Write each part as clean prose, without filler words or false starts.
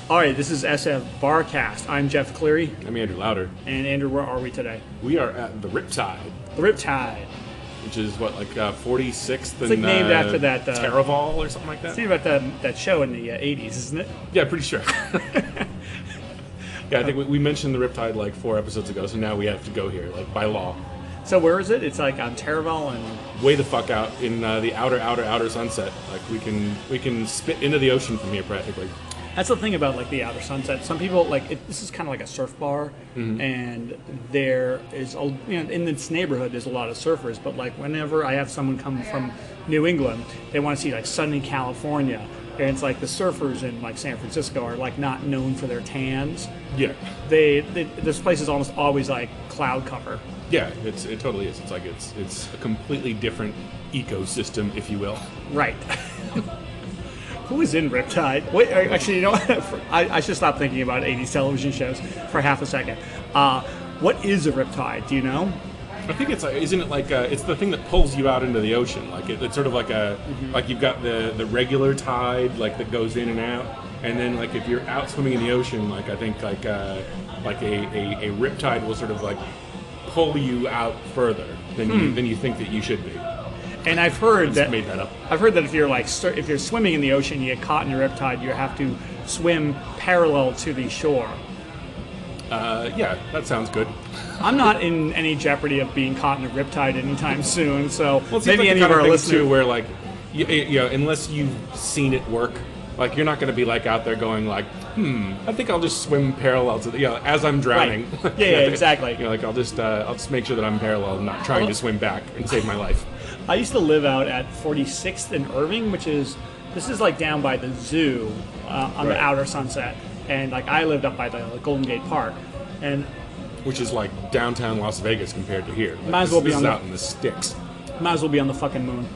All right, this is SFBarkast. I'm Jeff Cleary. I'm Andrew Louder. And Andrew, where are we today? We are at the Riptide. The Riptide. Which is what, like 46th it's like named after that Terraval or something like that? It's named about that show in the 80s, isn't it? Yeah, pretty sure. Yeah, I think we mentioned the Riptide like 4 episodes ago, so now we have to go here, like by law. So where is it? It's like on Terraval and way the fuck out in the outer sunset. Like we can spit into the ocean from here practically. That's the thing about like the outer sunset. Some people this is kind of like a surf bar, and there is in this neighborhood there's a lot of surfers. But like whenever I have someone come from New England, they want to see like sunny California, and it's like the surfers in like San Francisco are like not known for their tans. Yeah, this place is almost always like cloud cover. Yeah, it totally is. It's like it's a completely different ecosystem, if you will. Right. Who is in Riptide? Wait, actually, you know what? I should stop thinking about 80s television shows for half a second. What is a Riptide? Do you know? I think it's isn't it like it's the thing that pulls you out into the ocean? Like it's sort of like like you've got the regular tide like that goes in and out, and then like if you're out swimming in the ocean, like I think like a Riptide will sort of like pull you out further than you think that you should be. And I've heard that made that up. I've heard that if you're swimming in the ocean, you get caught in a riptide, you have to swim parallel to the shore. Yeah, that sounds good. I'm not in any jeopardy of being caught in a riptide anytime soon, so maybe like any of our listeners too, where like you know, unless you've seen it work, like you're not going to be like out there going like, I think I'll just swim parallel to the as I'm drowning. Right. Yeah, exactly. You know, like I'll just make sure that I'm parallel, not trying to swim back and save my life. I used to live out at 46th and Irving, this is like down by the zoo on the outer sunset, and like I lived up by the Golden Gate Park, and which is like downtown Las Vegas compared to here. Like, might as well be out in the sticks. Might as well be on the fucking moon.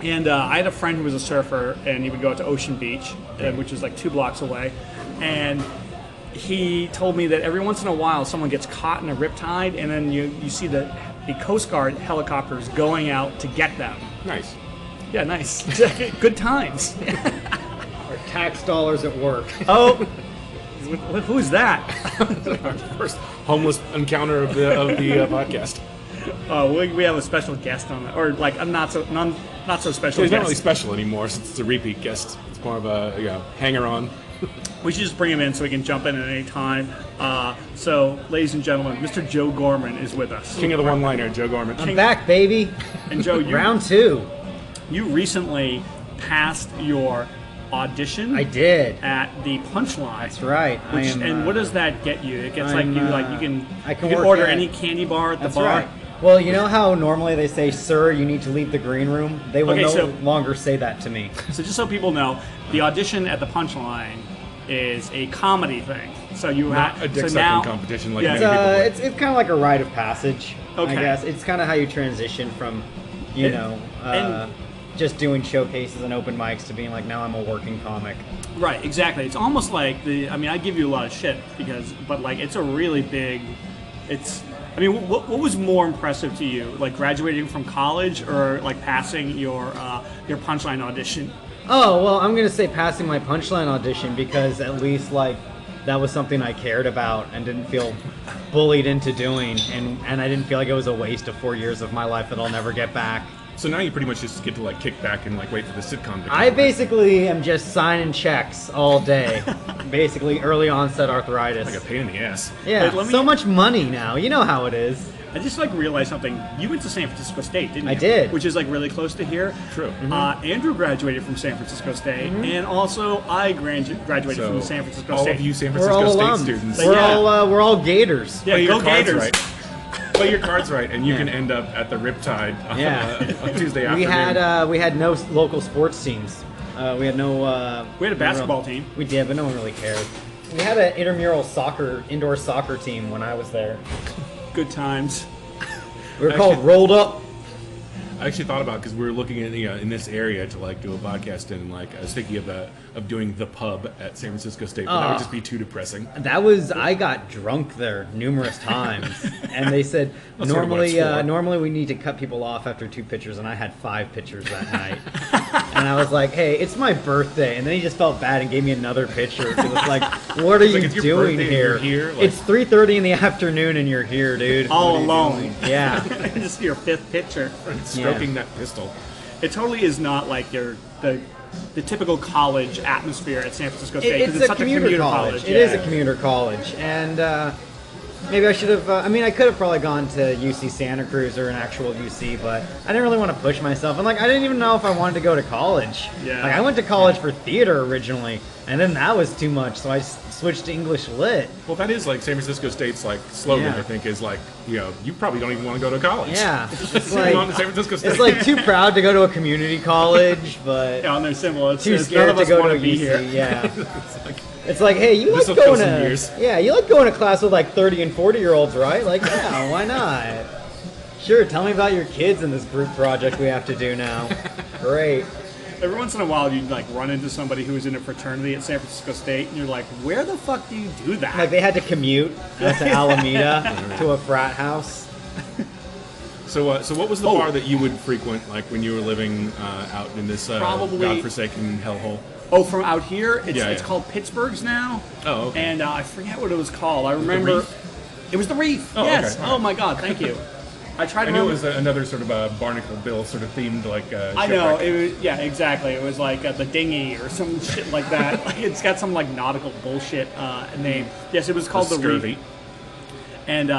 And I had a friend who was a surfer, and he would go out to Ocean Beach, which is like 2 blocks away, and he told me that every once in a while someone gets caught in a riptide, and then you see the Coast Guard helicopters going out to get them. Nice. Yeah, nice. Good times. Our tax dollars at work. Oh, who's that? Our first homeless encounter of the podcast. We have a special guest on it, or like a not so special. He's guest. not really special anymore since it's a repeat guest. It's more of a hanger-on. We should just bring him in so we can jump in at any time. So, ladies and gentlemen, Mr. Joe Gorman is with us. King of the one-liner, Joe Gorman. I'm back, baby. And Joe, round 2. You recently passed your audition. I did at the Punchline. That's right. And what does that get you? It gets you can order any candy bar at the bar. Right. Well, you know how normally they say, "Sir, you need to leave the green room." They will no longer say that to me. So just so people know, the audition at the Punchline is a comedy thing. So you have a dick-sucking competition like many people play. It's kind of like a rite of passage. Okay. I guess it's kind of how you transition from, just doing showcases and open mics to being like, now I'm a working comic. Right, exactly. It's almost like I give you a lot of shit but it's a really big. What was more impressive to you, like graduating from college or like passing your Punchline audition? Oh, well, I'm going to say passing my Punchline audition because at least, that was something I cared about and didn't feel bullied into doing, and I didn't feel like it was a waste of 4 years of my life that I'll never get back. So now you pretty much just get to, kick back and, wait for the sitcom to come. I basically am just signing checks all day. Basically, early onset arthritis. Like a pain in the ass. Yeah, so much money now. You know how it is. I just realized something. You went to San Francisco State, didn't you? I did. Which is really close to here. True. Andrew graduated from San Francisco State, and also I graduated from San Francisco State. All of you San Francisco State students. We're all Gators. Yeah, go Gators. Play your cards right, and you can end up at the Riptide on Tuesday afternoon. We had no local sports teams. We had no. We had a basketball team. We did, but no one really cared. We had an intramural indoor soccer team when I was there. Good times. We were called Rolled Up. I actually thought about because we were looking at in this area to do a podcast in I was thinking of doing the pub at San Francisco State, but that would just be too depressing. I got drunk there numerous times, and they said normally we need to cut people off after 2 pitchers, and I had 5 pitchers that night. And I was like, hey, it's my birthday. And then he just felt bad and gave me another picture. It was like, what are you it's your doing birthday and here? you're here? Like- It's 3:30 in the afternoon and you're here, dude. All What are you alone. doing? Yeah. Just your fifth picture. Stroking Yeah. that pistol. It totally is not like the typical college atmosphere at San Francisco State because It's it's a such commuter college. It is a commuter college. And maybe I should have, I could have probably gone to UC Santa Cruz or an actual UC, but I didn't really want to push myself. And, like, I didn't even know if I wanted to go to college. Yeah. Like, I went to college for theater originally, and then that was too much, so I switched to English Lit. Well, that is like San Francisco State's like slogan. Yeah. I think is like, you probably don't even want to go to college. Yeah. It's Moving on to like, San Francisco State. it's like too proud to go to a community college, but Yeah, on their symbol. It's too none scared of to us go want to a be UC. here. Yeah. It's like, It's like, hey, you like This'll kill going some to years. you like going to class with like 30 and 40-year-olds, right? Like, yeah, why not? Sure, tell me about your kids in this group project we have to do now. Great. Every once in a while, you'd like run into somebody who was in a fraternity at San Francisco State, and you're like, "Where the fuck do you do that?" Like they had to commute out to Alameda to a frat house. so what was the bar that you would frequent like when you were living out in this Probably- godforsaken hellhole? Oh, from out here, it's Yeah, it's yeah. called Pittsburgh's now. Oh, okay. And I forget what it was called. I remember it was the Reef. Oh, yes. okay. Oh my God, thank you. I tried to I knew it remember. was another sort of a Barnacle Bill sort of themed like. I know shipwreck. it was, yeah, exactly. It was like the dinghy or some shit like that. Like, it's got some like nautical bullshit name. Yes, it was called the Scurvy. Reef, and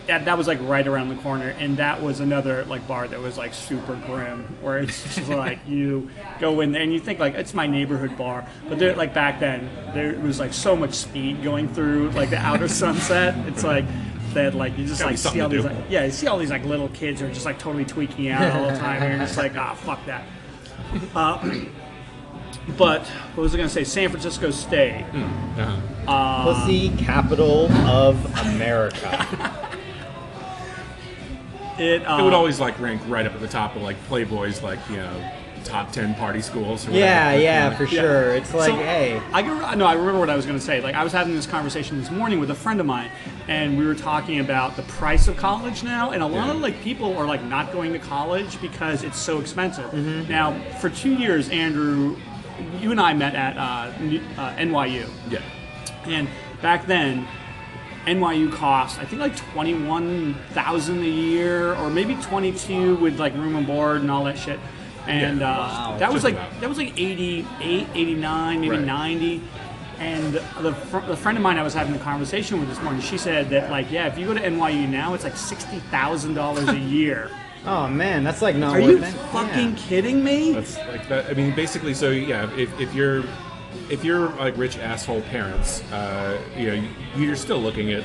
that was like right around the corner. And that was another like bar that was like super grim, where it's just like you go in there and you think like it's my neighborhood bar, but there, like back then there was like so much speed going through like the outer Sunset. It's like. That like you just Gotta be like see something all to these do. like, you see all these like little kids who are just like totally tweaking out all the time and you're just like fuck that. But what was I gonna say? San Francisco State. Pussy capital of America. It It would always like rank right up at the top of like Playboy's like top 10 party schools. Or whatever. Yeah, for sure. It's like, So, hey. I remember what I was going to say. Like, I was having this conversation this morning with a friend of mine, and we were talking about the price of college now, and a lot of like people are like not going to college because it's so expensive. Now, for 2 years, Andrew, you and I met at NYU, Yeah. and back then, NYU cost I think like $21,000 a year, or maybe 22 with like room and board and all that shit. And that was Just like about. 88, 89, maybe Right. 90. And the friend of mine I was having a conversation with this morning, she said that like, yeah, if you go to NYU now, it's like $60,000 a year. Oh man, that's like not Are worth you it. fucking kidding me? That's like that. I mean, basically, so yeah, if you're like rich asshole parents, you're still looking at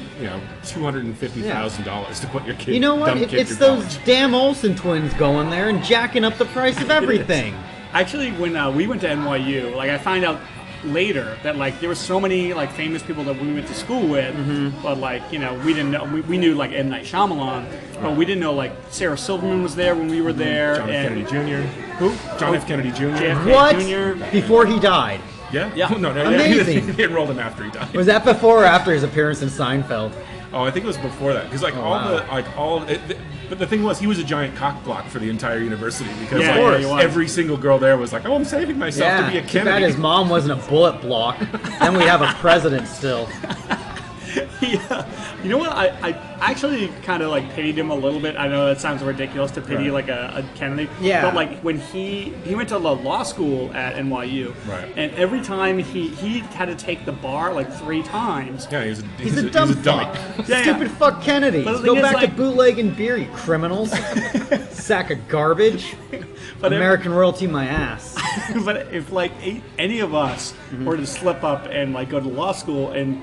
$250,000 to put your kid. You know what? Dumb kid It's through those college. damn Olsen twins going there and jacking up the price of everything. Actually, when we went to NYU, like I find out later that like there were so many like famous people that we went to school with, but like we didn't know. We knew like M. Night Shyamalan, but we didn't know like Sarah Silverman was there when we were there. John F. and Kennedy Jr. Who? John F. Kennedy Jr. JFK What? Jr. Before he died. Yeah. Yeah. No. Amazing. He enrolled him after he died. Was that before or after his appearance in Seinfeld? Oh, I think it was before that because like wow. but the thing was he was a giant cock block for the entire university because Yeah, like, he was. every single girl there was like, oh, I'm saving myself to be a too bad Kennedy. his mom wasn't a bullet block. Then we'd have a president still. Yeah. You know what? I actually kind of like pitied him a little bit. I know that sounds ridiculous to pity Right. like a Kennedy. Yeah. But like when he went to law school at NYU. Right. And every time he had to take the bar like 3 times. Yeah, He's a dumb dummy. fuck. Yeah, Stupid yeah. fuck Kennedy. But the Go thing is, back to like- bootlegging beer, you criminals. Sack of garbage. But American royalty, my ass. But if like any of us Mm-hmm. were to slip up and like go to law school and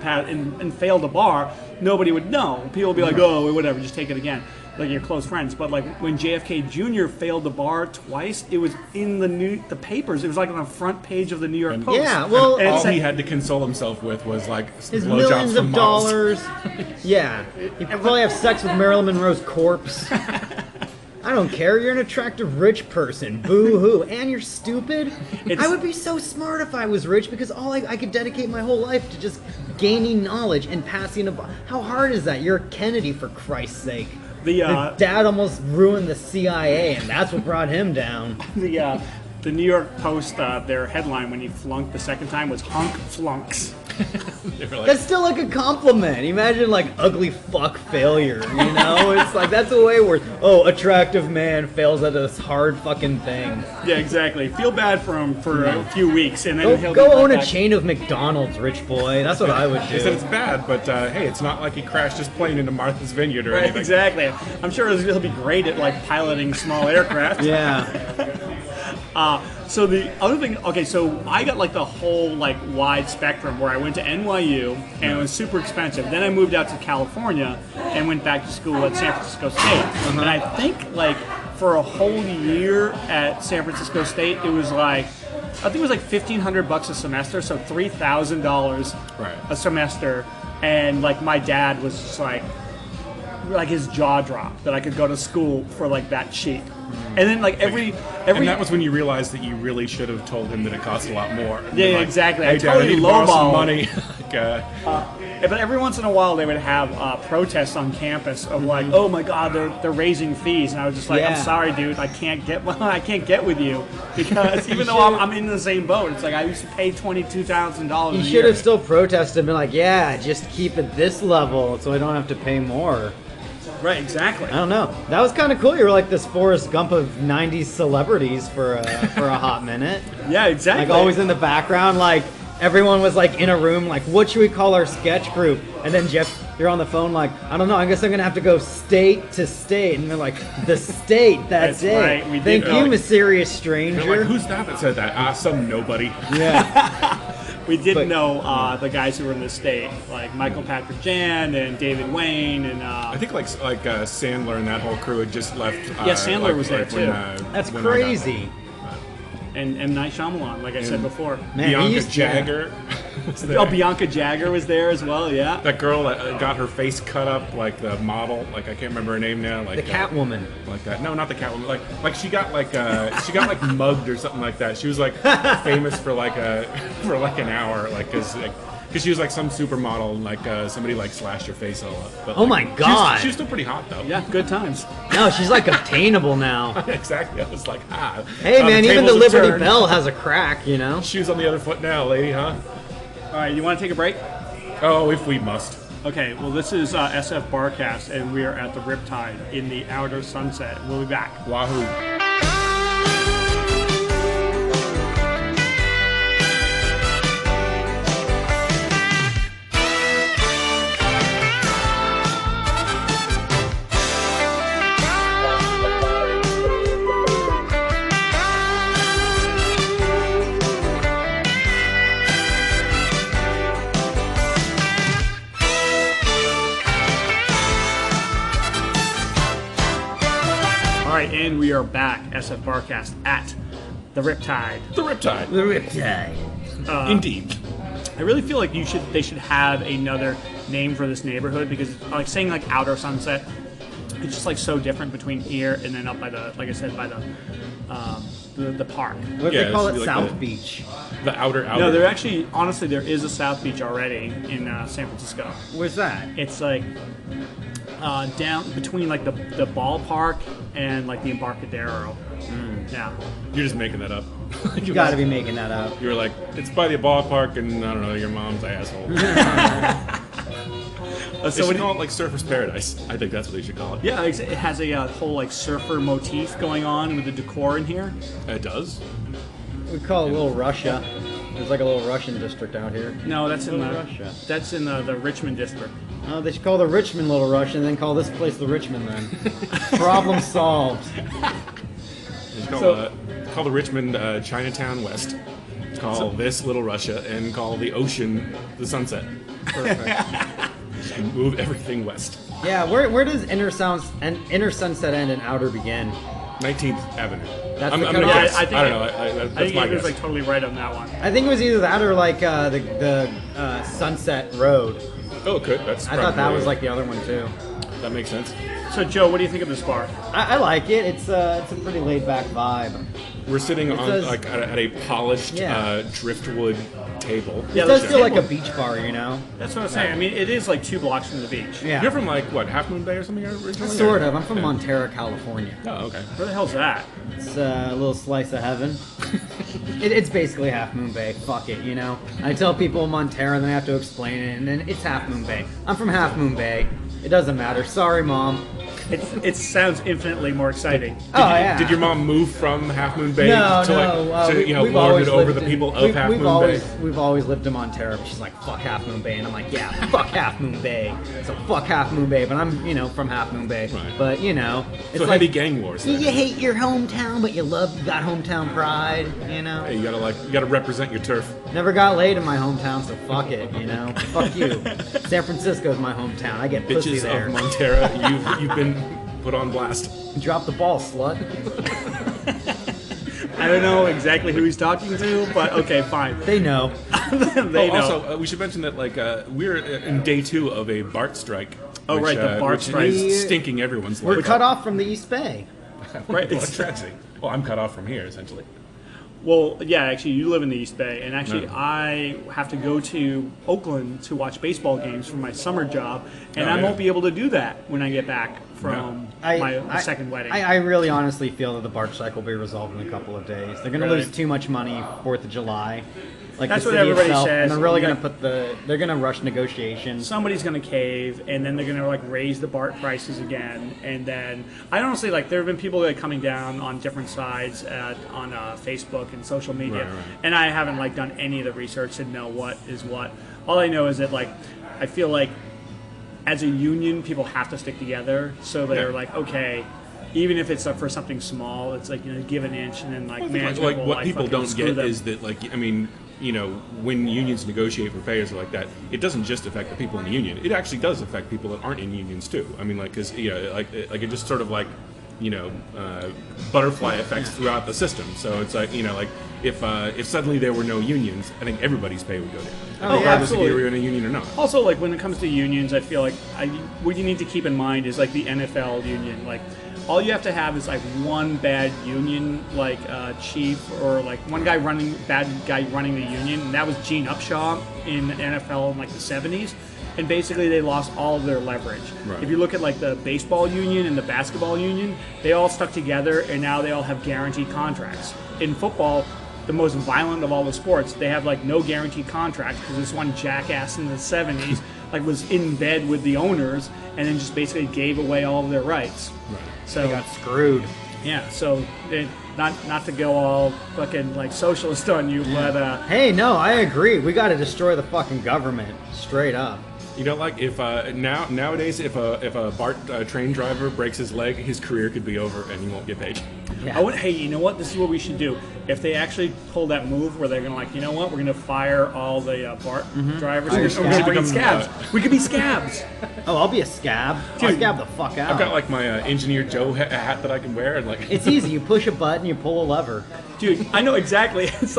fail the bar, nobody would know. People would be like, oh, whatever, just take it again. Like your close friends. But like when JFK Jr. failed the bar twice, it was in the papers. It was like on the front page of the New York Post. Yeah, well, And it All said- he had to console himself with was like His blowjobs millions from of models. dollars. Yeah. You probably have sex with Marilyn Monroe's corpse. I don't care. You're an attractive rich person. Boo hoo. And you're stupid. It's- I would be so smart if I was rich because I could dedicate my whole life to just gaining knowledge and passing a. How hard is that? You're a Kennedy, for Christ's sake. The His dad almost ruined the CIA, and that's what brought him down. The New York Post, their headline when he flunked the second time was "Hunk Flunks." They were like, That's still like a compliment. Imagine like ugly fuck failure, you know? It's like that's a way worse. Oh, attractive man fails at this hard fucking thing. Yeah, exactly. Feel bad for him for a few weeks, and then he'll Go be right own a back. chain of McDonald's, rich boy. That's what I would they said it's do. bad, but hey, it's not like he crashed his plane into Martha's Vineyard or Right, anything. exactly. I'm sure he'll be great at like piloting small aircraft. Yeah. So the other thing, okay, so I got like the whole like wide spectrum where I went to NYU and it was super expensive. Then I moved out to California and went back to school at San Francisco State. And I think like for a whole year at San Francisco State, it was like, I think it was like $1,500 a semester, so $3,000 Right. a semester. And like my dad was just like his jaw dropped that I could go to school for like that cheap. And then like every And that was when you realized that you really should have told him that it cost a lot more. And Yeah, been yeah, like, exactly. Hey, I Dad, totally need to borrow some lowballed. money. But every once in a while they would have protests on campus of like, oh my God, they're raising fees, and I was just like, Yeah. I'm sorry, dude, I can't get with you because even though I'm in the same boat, it's like I used to pay $22,000. You a should year. have still protested and been like, yeah, just keep it this level so I don't have to pay more. Right, exactly. I don't know. That was kind of cool. You were like this Forrest Gump of 90s celebrities for a hot minute. Yeah, exactly. Like always in the background, like everyone was like in a room, like what should we call our sketch group? And then Jeff, you're on the phone, like I don't know. I guess I'm gonna have to go state to state, and they're like the state. That's That's it. right, we Thank did you, know. mysterious They're stranger. like, who's that said that? Some nobody. Yeah. We did But- know the guys who were in the state, like Michael Patrick Jan and David Wayne, and I think like Sandler and that whole crew had just left. Yeah, Sandler was there, too. That's when I got crazy. and M. Night Shyamalan, like I said before. Man, he Bianca used to- Jagger. was there. Oh, Bianca Jagger was there as well. Yeah. That girl that got her face cut up, like the model, like I can't remember her name now. Like The Catwoman. like that. No, not the Catwoman. Like she got like mugged or something like that. She was like famous for like an hour, like because she was like some supermodel and like somebody like slashed her face all up. But, Oh like, my God. she was still pretty hot though. Yeah, good times. No, she's like obtainable now. Exactly. I was like, Hey man, even the tables have Liberty turned. Bell has a crack, you know? Shoes on the other foot now, lady, huh? All right, you want to take a break? Oh, if we must. Okay, well, this is SFBarkast, and we are at the Riptide in the outer sunset. We'll be back. Wahoo. All right, and we are back, SFBarkast, at the Riptide. The Riptide. The Riptide. Indeed. I really feel like they should have another name for this neighborhood because, like, saying like outer sunset, it's just like so different between here and then up by the, like I said, by the park. What Yeah, they call it should it, be like South the- Beach. The outer. No, there actually, honestly, there is a South Beach already in San Francisco. Where's that? It's like down between like the ballpark and like the Embarcadero. Yeah. You're just making that up. You gotta be making that up. You were like, it's by the ballpark, and I don't know, your mom's asshole. They So should what call it like Surfer's Paradise. I think that's what they should call it. yeah, it has a whole like surfer motif going on with the decor in here. It does. We call it Little Russia. There's like a little Russian district out here. No, that's in Little the Russia. that's in the Richmond district. Oh, they should call the Richmond Little Russia and then call this place the Richmond then. Problem solved. They should So- call the Richmond Chinatown West. Call this Little Russia, and call the ocean the Sunset. Perfect. Just move everything west. Yeah, where does Inner Sunset end and Outer begin? 19th Avenue. That's I'm the gonna cutoff? guess. I think I don't it- know. I That's think my he was guess. like totally right on that one. I think it was either that or like the Sunset Road. Oh, it could. That's. I thought that probably- was like the other one too. That makes sense. So Joe, what do you think of this bar? I like it. It's a pretty laid back vibe. We're sitting on says- like at a polished Yeah. driftwood table. It Yeah, does there's feel like a table. beach bar, you know? That's what I'm saying. I mean, it is like 2 blocks from the beach. Yeah. You're from like what, Half Moon Bay or something originally? Sort of. I'm from Montera, California. Oh, okay. Where the hell's that? It's a little slice of heaven. It's basically Half Moon Bay. Fuck it, you know? I tell people Montera and they have to explain it, and then it's Half Moon Bay. I'm from Half Moon Bay. It doesn't matter. Sorry, Mom. It sounds infinitely more exciting. Did your mom move from Half Moon Bay No, to no. like lord it over the people of Half Moon Bay? We've always lived in Montera, but she's like, fuck Half Moon Bay. And I'm like, yeah, fuck Half Moon Bay. So fuck Half Moon Bay. But I'm, from Half Moon Bay. Right. But, it's So like, heavy gang wars. you There. hate your hometown, but you got hometown pride, Hey, you gotta represent your turf. Never got laid in my hometown, so fuck it, Fuck you. San Francisco's my hometown. I get pussy Bitches there. of Montera, you've been put on blast. Drop the ball, slut. I don't know exactly who he's talking to, but okay, fine. They know. They know. Also, we should mention that we're in day 2 of a BART strike. Oh, right, the BART which strike. is stinking everyone's We're life cut up. off from the East Bay. Right, Well, it's- tragedy. Well, I'm cut off from here essentially. Well, yeah, actually, you live in the East Bay, and actually, No. I have to go to Oakland to watch baseball games for my summer job, and Oh, I yeah. won't be able to do that when I get back from my second wedding. I really honestly feel that the BART strike will be resolved in a couple of days. They're going to Really? lose too much money 4th of July. Like That's the what city everybody itself, says. and they're really Yeah. going to they're going to rush negotiations. Somebody's going to cave, and then they're going to raise the BART prices again, and then I honestly there have been people coming down on different sides on Facebook and social media, Right. and I haven't done any of the research to know what is what. All I know is that I feel like as a union, people have to stick together, so they're Yeah. okay. Even if it's for something small, it's give an inch, and then management will what people fucking don't screw get them. is that when unions negotiate for pay or like that, it doesn't just affect the people in the union. It actually does affect people that aren't in unions too. I mean, because it just sort of butterfly effects throughout the system. So it's if suddenly there were no unions, I think everybody's pay would go down, Oh, regardless if you absolutely. were in a union or not. Also, when it comes to unions, I feel what you need to keep in mind is the NFL union. All you have to have is one bad union chief or one bad guy running the union, and that was Gene Upshaw in the NFL in the 70s. And basically, they lost all of their leverage. Right. If you look at the baseball union and the basketball union, they all stuck together, and now they all have guaranteed contracts. In football, the most violent of all the sports, they have no guaranteed contracts because this one jackass in the 70s was in bed with the owners and then just basically gave away all of their rights. Right. So They got screwed. yeah, so not to go all fucking socialist on you, but Hey, no, I agree. We got to destroy the fucking government, straight up. If nowadays if a BART train driver breaks his leg, his career could be over and he won't get paid. Yeah. hey, you know what? This is what we should do. If they actually pull that move where they're gonna you know what? We're gonna fire all the BART drivers. Hire We're gonna scabs. bring in scabs. We could be scabs. Oh, I'll be a scab. I'll Dude, scab the fuck out. I've got my Engineer Joe hat that I can wear, and It's easy. You push a button, you pull a lever. Dude, I know exactly. It's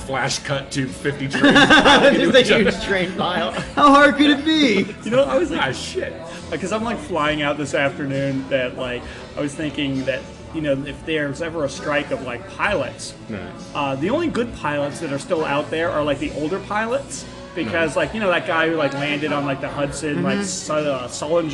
flash cut to 50 trains. There's a huge train pile. How hard could it be? I was Shit. because I'm flying out this afternoon that I was thinking that if there's ever a strike of pilots, Right. the only good pilots that are still out there are the older pilots because that guy who landed on the Hudson Sully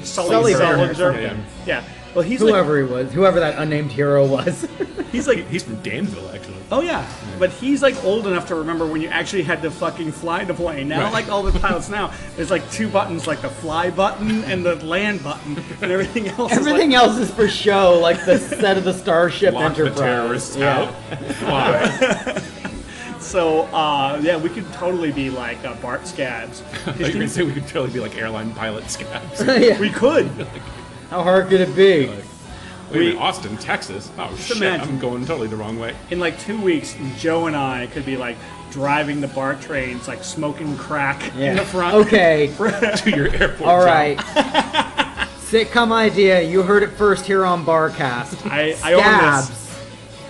Sullivan. yeah. Well, he's Whoever he was, whoever that unnamed hero was. He's from Danville, actually. oh yeah, but he's old enough to remember when you actually had to fucking fly the plane. Now, Right. all the pilots now, there's two buttons, the fly button and the land button, and everything else. Everything else is for show, like the set of the Starship Lock the Enterprise. terrorists Yeah. out. Fly. So yeah, we could totally be BART scabs. I was going to say we could totally be airline pilot scabs. Yeah. We could. How hard could it be? Wait, Austin, Texas. Oh shit! imagine. I'm going totally the wrong way. In 2 weeks, Joe and I could be driving the BART trains, smoking crack in the front. Okay. To your airport. All job. right. Sitcom idea. You heard it first here on Barcast. I own this. Scabs.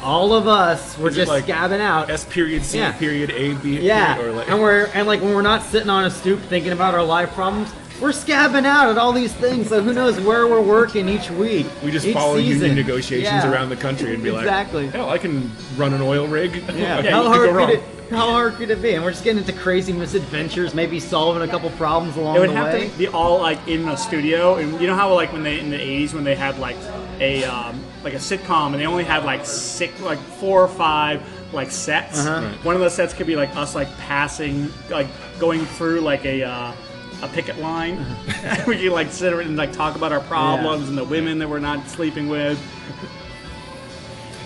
All of us were Is it just scabbing out. S period C Yeah. period A B. Yeah. Or And when we're not sitting on a stoop thinking about our life problems, we're scabbing out at all these things. So who knows where we're working each week? we just each follow season. union negotiations Yeah. around the country and be Exactly. hell, I can run an oil rig. Yeah. What How could hard go wrong? How hard could it be? And we're just getting into crazy misadventures, maybe solving a couple problems along It would the have way. to be all like in a studio, and you know how like when they in the '80s when they had like a sitcom and they only had like 4 or 5 like sets. Uh-huh. Right. One of those sets could be like us like passing, like going through like a picket line. We could like sit and like talk about our problems and the women that we're not sleeping with.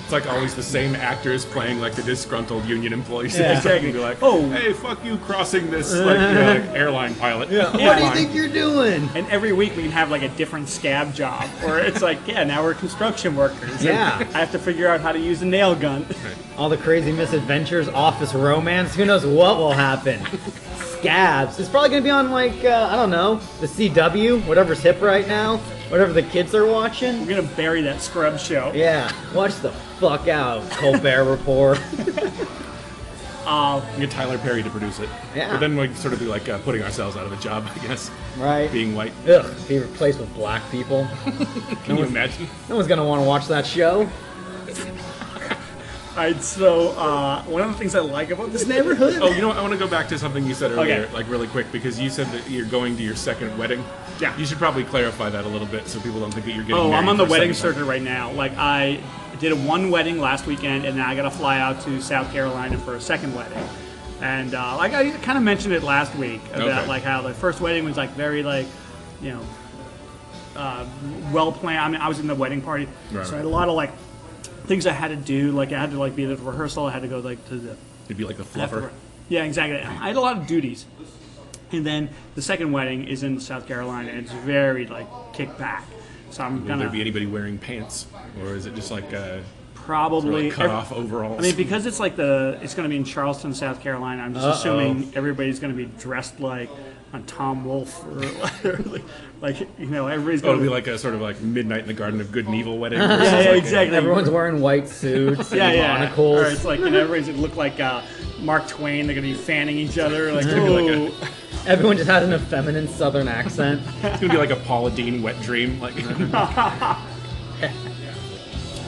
It's like always the same actors playing like the disgruntled union employees. Yeah, exactly. Be like, Oh. hey, fuck you crossing this like airline pilot. What do you think you're doing? And every week we can have like a different scab job, or it's like, yeah, now we're construction workers. and Yeah. I have to figure out how to use a nail gun. All the crazy misadventures, office romance. Who knows what will happen? Scabs. It's probably gonna be on like I don't know, the CW, whatever's hip right now, whatever the kids are watching. We're gonna bury that scrub show. Yeah, watch the fuck out, Colbert Report. Get Tyler Perry to produce it. Yeah. But then we sort of be like putting ourselves out of a job, I guess. Right. Being white. Ugh, be replaced with black people. Can you imagine? No one's gonna want to watch that show. Alright, so one of the things I like about this neighborhood. Oh, you know what? I want to go back to something you said earlier, Okay. like really quick, because you said that you're going to your second wedding. Yeah. You should probably clarify that a little bit so people don't think that you're getting Oh, married I'm on the for a wedding second time. circuit right now. Like I did one wedding last weekend, and now I got to fly out to South Carolina for a second wedding. And like I kind of mentioned it last week about Okay. like how the first wedding was like very like, you know, well planned. I mean, I was in the wedding party, Right. so I had a lot of like things I had to do. Like I had to like be at the rehearsal. I had to go like to the You'd be like the fluffer. Yeah, exactly. I had a lot of duties. And then the second wedding is in South Carolina, and it's very like kick back. So I'm Will gonna there be anybody wearing pants, or is it just like probably cut off overalls? I mean, because it's like it's going to be in Charleston, South Carolina. I'm just assuming everybody's going to be dressed like a Tom Wolfe or like you know everybody's Oh, going it'll be like a sort of like Midnight in the Garden of Good and Evil wedding. yeah, versus yeah, like a- exactly. Everyone's wearing white suits, yeah, and yeah. monocles. Or it's like you know everybody's going to look like Mark Twain. They're going to be fanning each other like, gonna be like ooh. Everyone just has an effeminate Southern accent. It's gonna be like a Paula Deen wet dream. Like,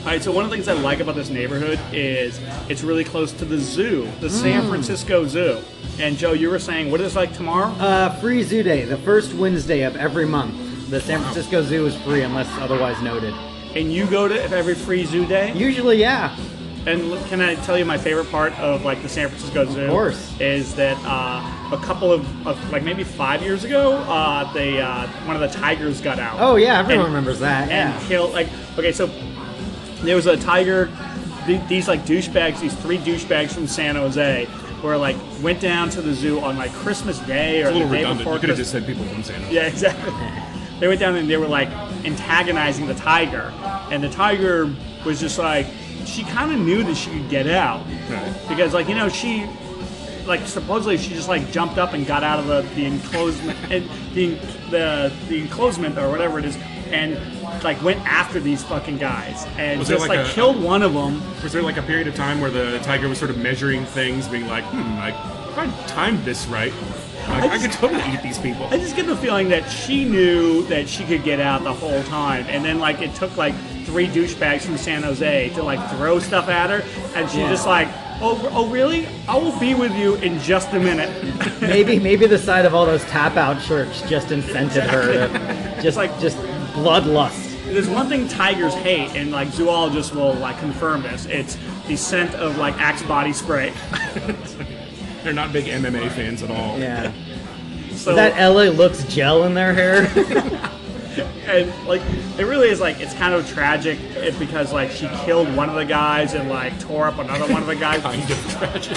All right, so one of the things I like about this neighborhood is it's really close to the zoo, the San Francisco Zoo. And Joe, you were saying, what is it like tomorrow? Free Zoo Day, the first Wednesday of every month. The San Francisco Zoo is free unless otherwise noted. And you go to every free zoo day? Usually, yeah. And can I tell you my favorite part of like the San Francisco Zoo? Of course. Is that a couple of like maybe 5 years ago, they one of the tigers got out. Oh yeah, everyone And- remembers that. And Yeah. killed like okay, so there was a tiger. These like douchebags, these 3 douchebags from San Jose, were like went down to the zoo on like Christmas Day or a little the day redundant. before You could have Christmas. just said people from San Jose. Yeah, exactly. They went down and they were like antagonizing the tiger, and the tiger was just like she kind of knew that she could get out Right. because like you know she like supposedly she just like jumped up and got out of the enclosement and the enclosement or whatever it is and like went after these fucking guys and Was there just like like a- killed one of them. Was there like a period of time where the tiger was sort of measuring things, being like, like if I timed this right, like, I could totally eat these people. I just get the feeling that she knew that she could get out the whole time, and then like it took like 3 douchebags from San Jose to like throw stuff at her, and she just like, oh really? I will be with you in just a minute. Maybe the sight of all those tap out shirts just incented her to just bloodlust. There's one thing tigers hate, and like zoologists will like confirm this. It's the scent of like Axe body spray. They're not big MMA fans at all. Yeah. So Is that LA Looks gel in their hair? and like it really is like it's kind of tragic because like she killed one of the guys and like tore up another one of the guys. Kind of tragic.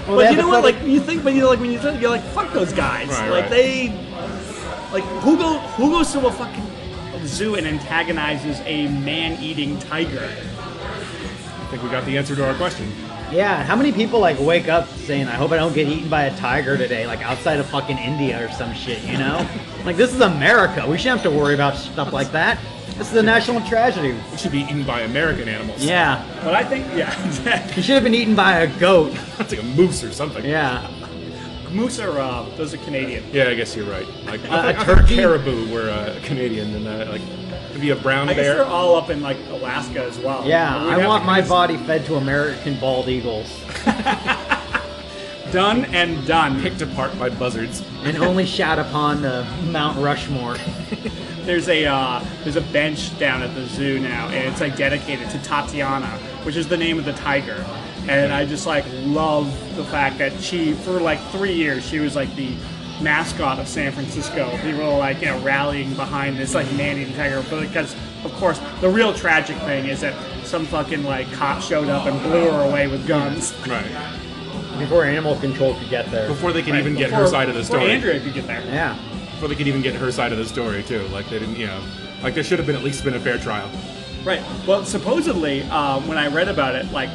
Well, But they you know have what? a Like you think, but you know, like when you think, you're like, fuck those guys. Right, like right. they, like who goes to a fucking zoo and antagonizes a man-eating tiger? I think we got the answer to our question. Yeah, how many people like wake up saying, I hope I don't get eaten by a tiger today, like outside of fucking India or some shit, you know? Like, this is America. We shouldn't have to worry about stuff like that. This is a national tragedy. It should be eaten by American animals. Yeah. But I think, yeah, exactly. He should have been eaten by a goat. It's like a moose or something. Yeah. Moose are those are Canadian. Yeah, I guess you're right. Like A I thought turkey? caribou were Canadian, and like maybe a brown I guess bear. they're all up in like Alaska as well. Yeah, We'd I have want to my kind of- body fed to American bald eagles. Done and done. Picked apart by buzzards. And only shat upon the Mount Rushmore. There's a bench down at the zoo now, and it's like dedicated to Tatiana, which is the name of the tiger. And I just like love the fact that she, for like 3 years, she was like the mascot of San Francisco. People were like, rallying behind this like man-eating tiger, but because of course the real tragic thing is that some fucking like cop showed up and blew her away with guns. Right. Before animal control could get there. Before they could even get her side of the story. Before Andrea could get there. Yeah. Before they could even get her side of the story too. Like they didn't, like there should have been at least been a fair trial. Right. Well, supposedly, when I read about it, like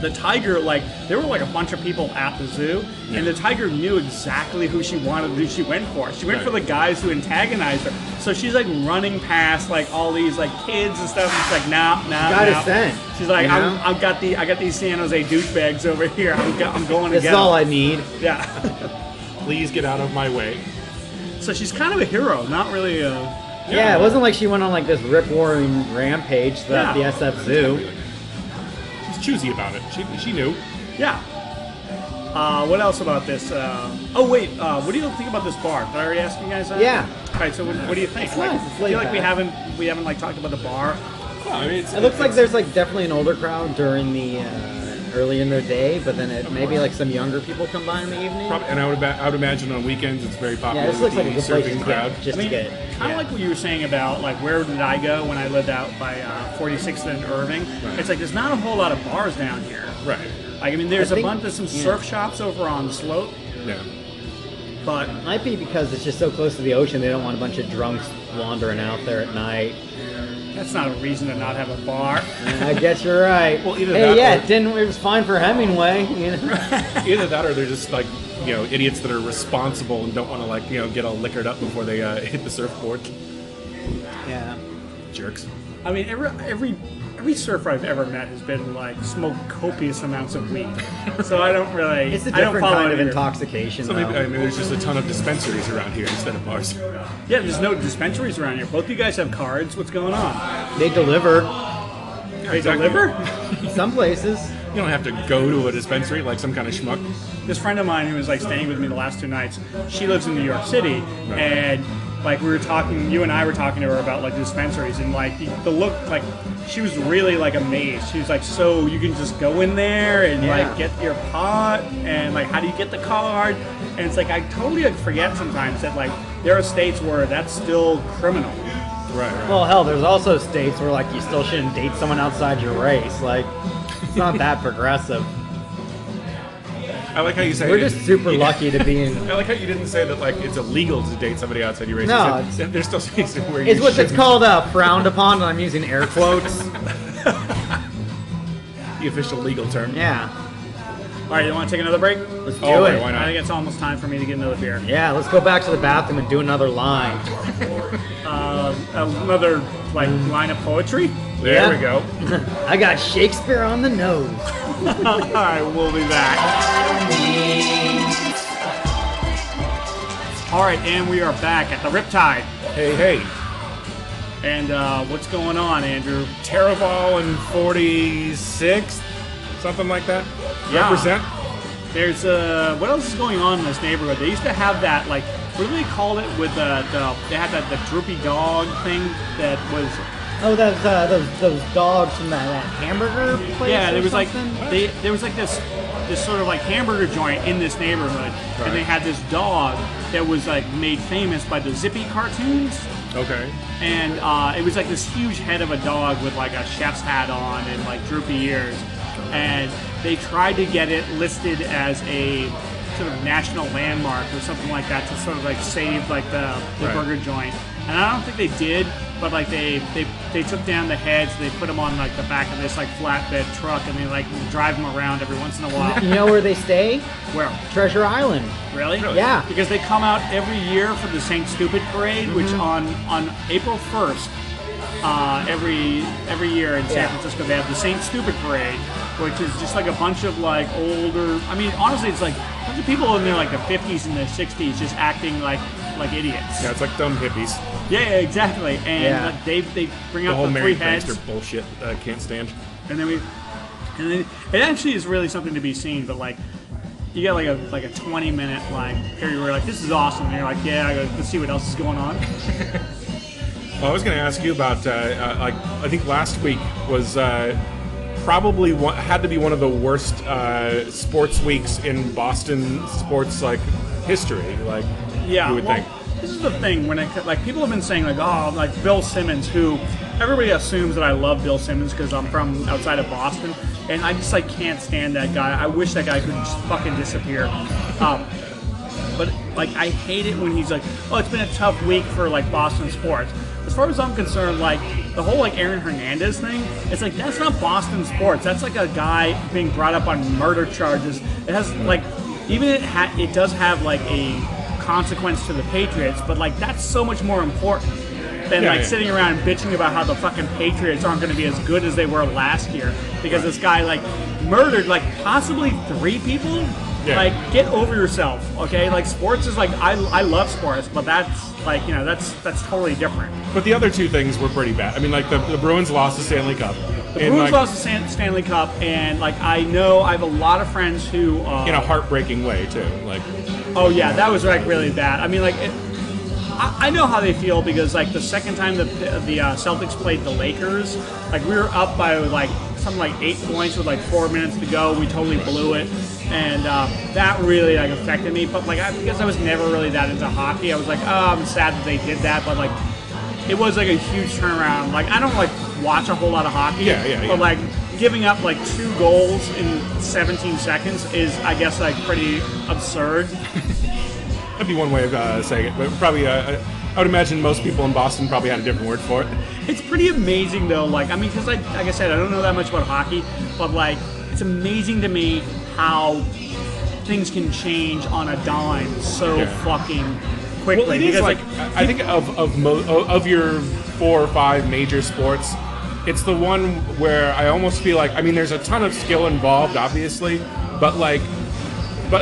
the tiger, like there were like a bunch of people at the zoo, and the tiger knew exactly who she wanted, who she went for. She went for the guys who antagonized her. So she's like running past like all these like kids and stuff. And she's like, nah. Got his scent. She's like, you know? I got these San Jose douchebags over here. I'm going to This get is all them. I need. Yeah. Please get out of my way. So she's kind of a hero, not really a. Yeah, it wasn't like she went on like this rip-roaring rampage at the SF Zoo. She's choosy about it. She knew. Yeah. What else about this? What do you think about this bar? Did I already ask you guys that? Yeah. All right. So what do you think? It's Like, nice. It's I feel laid like back. we haven't like talked about the bar. Well, I mean, It looks like there's like definitely an older crowd during the early in their day, but then maybe like some younger people come by in the evening. probably, and I would imagine on weekends it's very popular. Yeah, this looks with like a the good place surfing to crowd. get, just I mean, to get. kind of like what you were saying about like where did I go when I lived out by 46th and Irving? Right. It's like there's not a whole lot of bars down here. Right. Like I mean, there's I think- there's some yeah. surf shops over on the slope, Yeah. but Might be because it's just so close to the ocean, they don't want a bunch of drunks wandering out there at night. that's not a reason to not have a bar. I guess you're right. Well, either hey, that yeah, or- it was fine for Hemingway. You know? Either that or they're just like, idiots that are responsible and don't want to like, get all liquored up before they hit the surfboard. Yeah. Jerks. I mean, every surfer I've ever met has been like smoked copious amounts of weed. So I don't really. It's a I don't different follow kind of either. intoxication. So though. maybe, I mean, there's just a ton of dispensaries around here instead of bars. Yeah, there's no dispensaries around here. Both of you guys have cards. What's going on? They deliver They Exactly. deliver? some places. You don't have to go to a dispensary like some kind of schmuck. This friend of mine who was like staying with me the last 2 nights, she lives in New York City, and like we were talking, you and I were talking to her about like dispensaries, and like the look, like she was really like amazed. She was like, so you can just go in there and Yeah. like get your pot, and like how do you get the card? And it's like I totally like, forget sometimes that like there are states where that's still criminal. Right. Well, hell, there's also states where like you still shouldn't date someone outside your race. Like, it's not that progressive. I like how you say We're it. just super lucky to be in. I like how you didn't say that like it's illegal to date somebody outside your race. You No, said there's still states where It's you what it's shouldn't. called frowned upon, and I'm using air quotes. The official legal term. Yeah. All right, you want to take another break? Let's do Oh, it. wait, why not? I think it's almost time for me to get another beer. Yeah, let's go back to the bathroom and do another line. Another like line of poetry. There Yeah. we go. I got Shakespeare on the nose. All right, we'll be back. All right, and we are back at the Riptide. Hey. And what's going on, Andrew? Terraval and 46, something like that. Yeah. Represent. There's what else is going on in this neighborhood? They used to have that like what do they call it with they had that the droopy dog thing that was Oh, those dogs from that hamburger place. yeah or there was like something? there was like this sort of like hamburger joint in this neighborhood, and they had this dog that was like made famous by the Zippy cartoons. Okay. And it was like this huge head of a dog with like a chef's hat on and like droopy ears. And they tried to get it listed as a sort of national landmark or something like that to sort of like save like the Right. burger joint. And I don't think they did, but like they took down the heads, they put them on like the back of this like flatbed truck, and they like drive them around every once in a while. You know where they stay? Where? Treasure Island. Really? Yeah. Because they come out every year for the St. Stupid Parade, which on April 1st, every year in San Yeah. Francisco, they have the St. Stupid Parade, which is just like a bunch of like older. I mean, honestly, it's like a bunch of people in their like the 50s and the 60s just acting like idiots. Yeah, it's like dumb hippies. Yeah, exactly. And Yeah. like, they bring The out whole the Mary three heads, Prankster bullshit that I can't stand. and then it actually is really something to be seen. But like, you get like a 20-minute like period where you're like, this is awesome, and you're like, yeah, I gotta see what else is going on. Well, I was going to ask you about like I think last week was probably had to be one of the worst sports weeks in Boston sports like history. Like you would think. This is the thing when like people have been saying like, oh, like Bill Simmons, who everybody assumes that I love Bill Simmons because I'm from outside of Boston, and I just like can't stand that guy. I wish that guy could just fucking disappear. But like I hate it when he's like, oh, it's been a tough week for like Boston sports. As far as I'm concerned, like the whole like Aaron Hernandez thing, it's like that's not Boston sports. That's like a guy being brought up on murder charges. It has like even it does have like a consequence to the Patriots, but like that's so much more important than sitting around and bitching about how the fucking Patriots aren't going to be as good as they were last year because this guy like murdered like possibly 3 people. Yeah. Like, get over yourself, okay? Like, sports is like, I love sports, but that's, like, you know, that's totally different. But the other 2 things were pretty bad. I mean, like, the Bruins lost the Stanley Cup. The Bruins lost the Stanley Cup, and, like, I know I have a lot of friends who... in a heartbreaking way, too. Like. Oh, yeah, that was, like, really bad. I mean, like, I know how they feel because, like, the second time the Celtics played the Lakers, like, we were up by, like, something like 8 points with, like, 4 minutes to go. We totally blew it. And that really like affected me, but like because I was never really that into hockey, I was like, oh, I'm sad that they did that, but like it was like a huge turnaround. Like I don't like watch a whole lot of hockey, but like giving up like 2 goals in 17 seconds is, I guess, like pretty absurd. That'd be one way of saying it, but probably I would imagine most people in Boston probably had a different word for it. It's pretty amazing though. Like I mean, because like I said, I don't know that much about hockey, but like it's amazing to me how things can change on a dime so fucking quickly. Well, it is like I think of your 4 or 5 major sports, it's the one where I almost feel like, I mean, there's a ton of skill involved, obviously, but I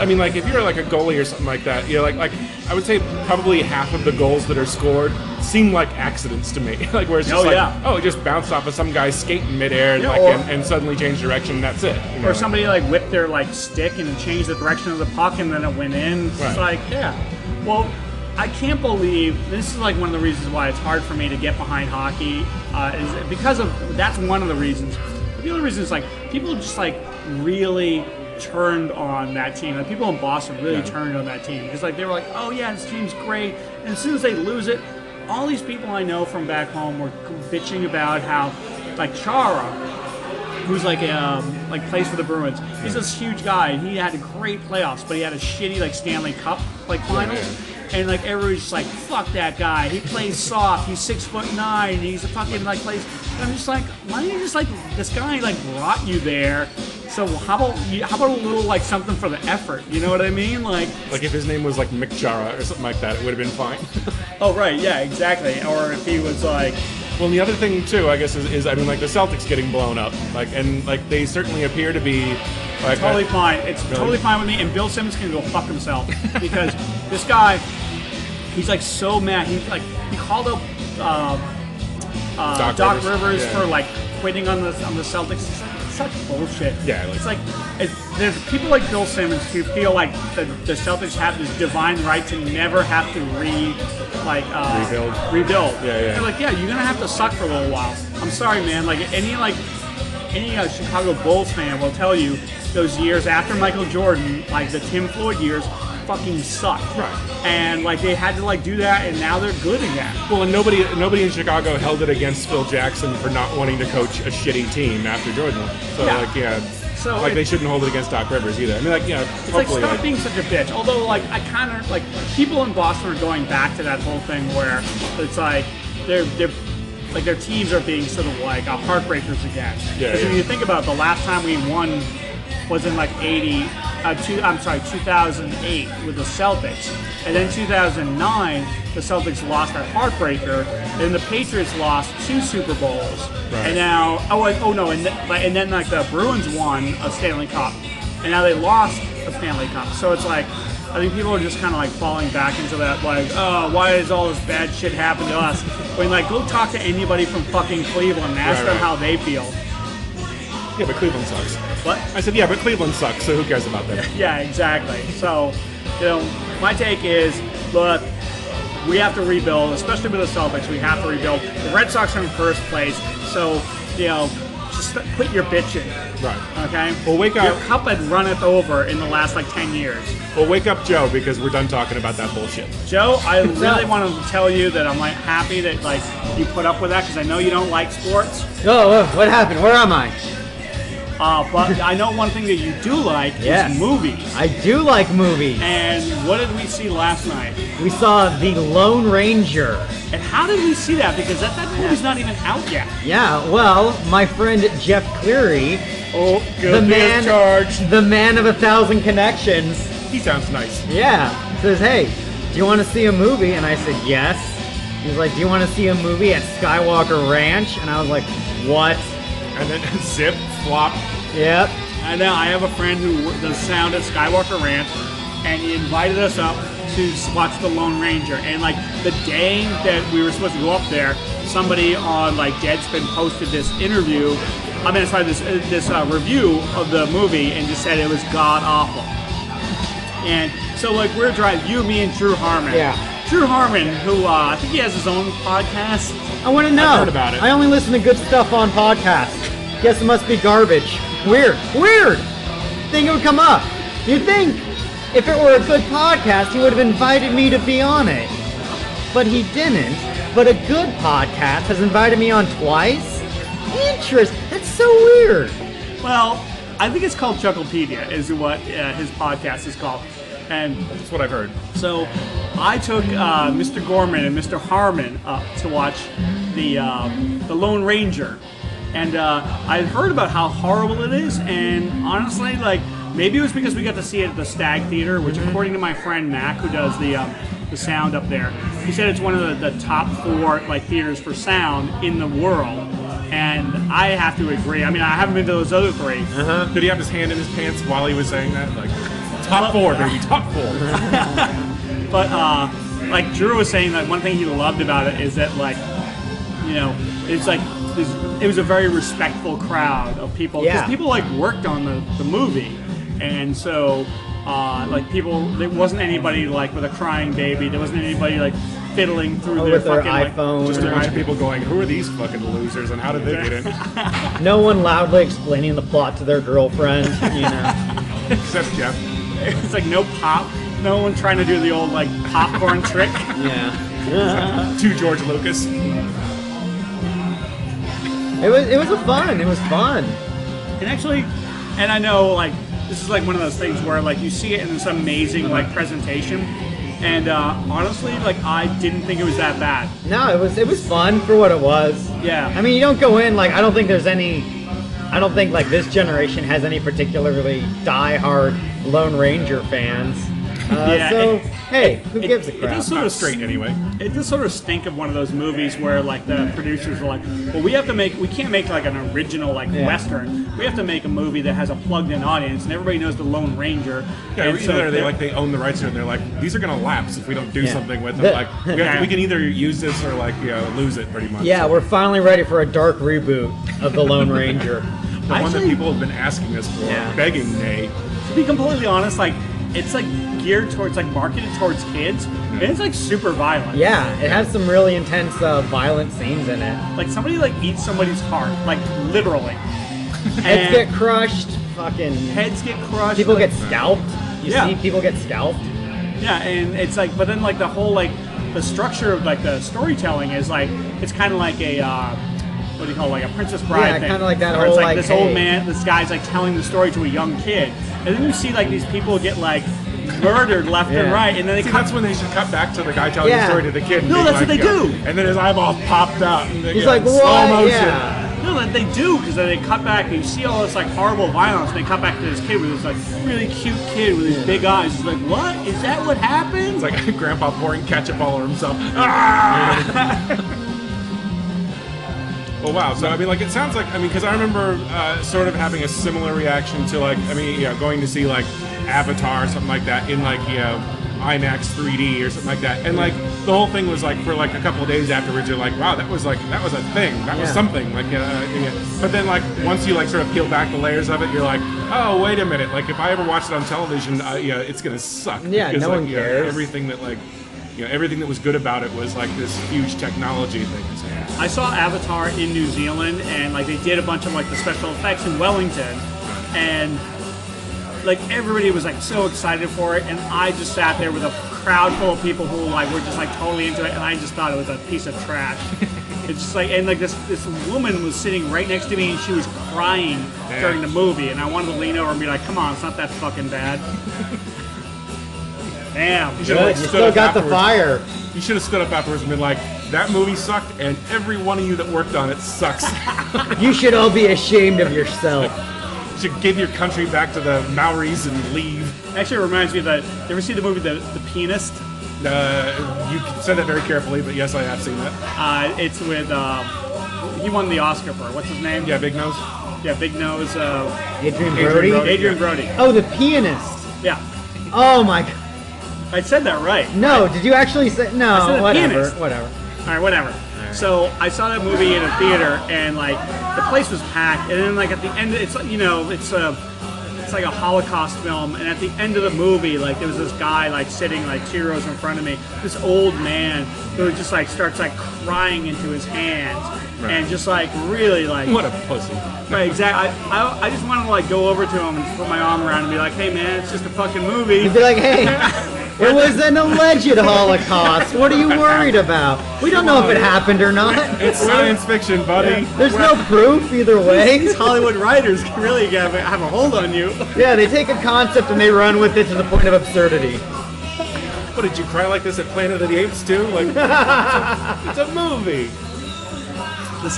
mean, like if you're like a goalie or something like that, you know, like I would say probably half of the goals that are scored seem like accidents to me. Like where it's just it just bounced off of some guy skating midair and, and suddenly changed direction and that's it. You know? Or somebody like whipped their like stick and changed the direction of the puck and then it went in. It's like, well, I can't believe, this is like one of the reasons why it's hard for me to get behind hockey, is because of, that's one of the reasons. But the other reason is like people just like really turned on that team. Like people in Boston really turned on that team because like they were like, oh yeah, this team's great. And as soon as they lose it, all these people I know from back home were bitching about how like Chara, who's like plays for the Bruins, he's this huge guy and he had a great playoffs, but he had a shitty like Stanley Cup like finals. And like everybody's just like, fuck that guy. He plays soft. He's 6'9". He's a fucking like plays. And I'm just like, why don't you just like this guy like brought you there? So how about a little like something for the effort? You know what I mean? Like if his name was like Mick Jara or something like that, it would have been fine. Oh right, yeah, exactly. Or if he was like. Well, and the other thing too, I guess, is I mean, like the Celtics getting blown up, like, and like they certainly appear to be. Like, totally fine. It's really? Totally fine with me. And Bill Simmons can go fuck himself because this guy, he's like so mad. He called up Doc Rivers for like quitting on the Celtics. It's such bullshit. Yeah, it's like there's people like Bill Simmons who feel like the Celtics have this divine right to never have to rebuild. Yeah. They're like, yeah, you're gonna have to suck for a little while. I'm sorry, man. Like any Chicago Bulls fan will tell you those years after Michael Jordan, like the Tim Floyd years, fucking sucked. Right. And like they had to like do that, and now they're good again. Well, and nobody in Chicago held it against Phil Jackson for not wanting to coach a shitty team after Jordan. So So they shouldn't hold it against Doc Rivers either. I mean, it's like stop being such a bitch. Although, like, I kind of like people in Boston are going back to that whole thing where it's like their teams are being sort of like heartbreakers again. Because when you think about it, the last time we won was in like 2008 with the Celtics, and then 2009 the Celtics lost that heartbreaker, and the Patriots lost 2 Super Bowls, and now and then like the Bruins won a Stanley Cup, and now they lost a Stanley Cup. So it's like I think people are just kind of like falling back into that like, oh, why does all this bad shit happen to us? When like go talk to anybody from fucking Cleveland and ask them how they feel. Yeah, but Cleveland sucks. What? I said, yeah, but Cleveland sucks, so who cares about them? Yeah, exactly. So, my take is, look, we have to rebuild, especially with the Celtics. We have to rebuild. The Red Sox are in first place, so just put your bitch in. Right. Okay. Well, wake up. Your cup had runneth over in the last 10 years. Well, wake up, Joe, because we're done talking about that bullshit. Joe, I really want to tell you that I'm happy that you put up with that because I know you don't like sports. Oh, what happened? Where am I? But I know one thing that you do like is movies. I do like movies. And what did we see last night? We saw The Lone Ranger. And how did we see that? Because that movie's not even out yet. Yeah, well, my friend Jeff Cleary, the man of 1,000 connections. He sounds nice. Yeah, says, hey, do you want to see a movie? And I said, yes. He's like, do you want to see a movie at Skywalker Ranch? And I was like, what? And then zip, flop. Yep. And now I have a friend who does sound at Skywalker Ranch, and he invited us up to watch The Lone Ranger. And the day that we were supposed to go up there, somebody on Deadspin posted this interview. This review of the movie, and just said it was god awful. And so we're driving, you, me, and Drew Harmon. Yeah. Drew Harmon, who I think he has his own podcast. I want to know. I've heard about it. I only listen to good stuff on podcasts. Guess it must be garbage. Weird. Think it would come up. You'd think if it were a good podcast, he would have invited me to be on it. But he didn't. But a good podcast has invited me on twice? Interest. That's so weird. Well, I think it's called Chucklepedia, is what his podcast is called. And that's what I've heard. So I took Mr. Gorman and Mr. Harmon up to watch the Lone Ranger. And I heard about how horrible it is, and honestly, maybe it was because we got to see it at the Stag Theater, which according to my friend Mac, who does the sound up there, he said it's one of the top 4 theaters for sound in the world. And I have to agree. I mean, I haven't been to those other 3. Did he have his hand in his pants while he was saying that? Top 4, baby, top 4. But Drew was saying that one thing he loved about it is that it's it was a very respectful crowd of people, because people worked on the movie, and so people, there wasn't anybody with a crying baby, there wasn't anybody fiddling through their with their fucking iPhone. Just a bunch of people going, who are these fucking losers and how did they get in? No one loudly explaining the plot to their girlfriend, Except Jeff. It's no one trying to do the old popcorn trick. Yeah. To George Lucas. It was fun. And actually, and I know this is one of those things where you see it in this amazing presentation, and honestly I didn't think it was that bad. No, it was fun for what it was. Yeah. I mean, you don't go in I don't think this generation has any particularly die-hard Lone Ranger fans. Who gives a crap? It does sort of straight anyway. It does sort of stink of one of those movies where the producers are well, we can't make an original Western. We have to make a movie that has a plugged-in audience, and everybody knows the Lone Ranger. Yeah, and either they own the rights to it, and they're these are gonna lapse if we don't do something with them. We can either use this or lose it pretty much. Yeah, we're finally ready for a dark reboot of the Lone Ranger. The one that people have been asking us for, begging nay. To be completely honest, it's geared towards marketed towards kids, and it's super violent. Yeah, it has some really intense violent scenes in it. Somebody eats somebody's heart, literally. Heads get crushed. Fucking heads get crushed. People get scalped. You see people get scalped. Yeah, and it's but then the whole the structure of the storytelling is it's kind of like a what do you call it, a Princess Bride thing. Yeah, kind of like that where whole it's this old man, this guy's telling the story to a young kid, and then you see these people get murdered left and right, and then they that's when they should cut back to the guy telling the story to the kid. No, that's what they do. And then his eyeball popped out. And he's like, what? Slow motion. Yeah. No, that they do, because then they cut back and you see all this horrible violence, and they cut back to this kid with this really cute kid with these big eyes. He's like, what? Is that what happened? It's like Grandpa pouring ketchup all over himself. Ah! Well, wow. So, it sounds because I remember sort of having a similar reaction to, going to see, Avatar or something like that in, IMAX 3D or something like that. And like the whole thing was like for like a couple of days afterwards, you're like, wow, that was a thing. That was something. Like, but then like once you like sort of peel back the layers of it, you're like, oh, wait a minute. Like if I ever watch it on television, it's gonna suck. Yeah, because, no one cares. Everything that like. Everything that was good about it was like this huge technology thing. I saw Avatar in New Zealand, and like they did a bunch of like the special effects in Wellington, and like everybody was like so excited for it, and I just sat there with a crowd full of people who like were just like totally into it, and I just thought it was a piece of trash. It's just like, and like this woman was sitting right next to me, and she was crying during the movie, and I wanted to lean over and be like, "Come on, it's not that fucking bad." Damn. You still got the fire. You should have stood up afterwards and been like, that movie sucked, and every one of you that worked on it sucks. You should all be ashamed of yourself. You should give your country back to the Maoris and leave. Actually, it reminds me of that. You ever see the movie The Pianist? You said that very carefully, but yes, I have seen that. It's with, he won the Oscar for, what's his name? Yeah, Big Nose. Yeah, Big Nose. Adrian Brody? Adrian Brody. Oh, The Pianist. Yeah. Oh my god. I said that right. No, did you actually say no? I said Whatever. Pianist. Whatever. All right, whatever. So I saw that movie in a theater, and like the place was packed, and then like at the end, it's like it's like a Holocaust film, and at the end of the movie, like there was this guy like sitting like 2 rows in front of me, this old man who just like starts like crying into his hands, and just like really like what a pussy. Right, exactly. I just wanted to like go over to him and put my arm around him and be like, hey man, it's just a fucking movie. You'd be like, hey, it was an alleged Holocaust. What are you worried about? We don't know if it happened or not. It's science fiction, buddy. There's no proof either way. These Hollywood writers can really have a hold on you. Yeah, they take a concept and they run with it to the point of absurdity. What, did you cry like this at Planet of the Apes too? Like, it's a movie. The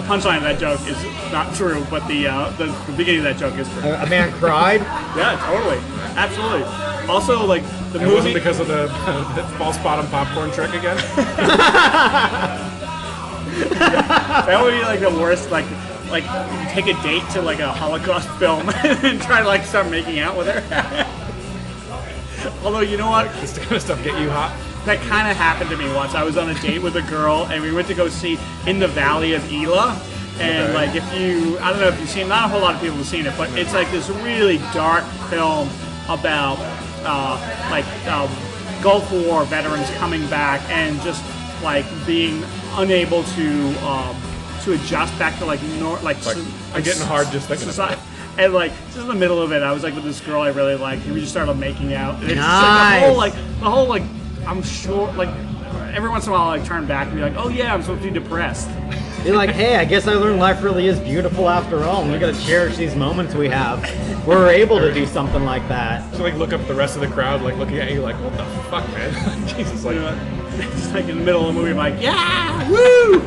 punchline of that joke is not true, but the beginning of that joke is true. A man cried? Yeah, totally. Absolutely. Also, like, the It movie... wasn't because of the false bottom popcorn trick again? That would be, like, the worst, like you take a date to, like, a Holocaust film and try to, like, start making out with her. Although, you know what? This kind of stuff get you hot? That kind of happened to me once. I was on a date with a girl, and we went to go see In the Valley of Elah. And like, I don't know if you've seen, not a whole lot of people have seen it, but it's like this really dark film about Gulf War veterans coming back and just like being unable to adjust back to like I'm getting hard just thinking about it. And like just in the middle of it, I was like with this girl I really liked, and we just started making out. And it's Nice. just like the whole I'm sure like every once in a while I turn back and be like, oh yeah, I'm supposed to be depressed. You're like, hey, I guess I learned life really is beautiful after all, and we gotta cherish these moments we have. We're able to do something like that. So like look up at the rest of the crowd, like looking at you, like, what the fuck, man? Jesus, like, Just like in the middle of the movie, I'm like, yeah, woo!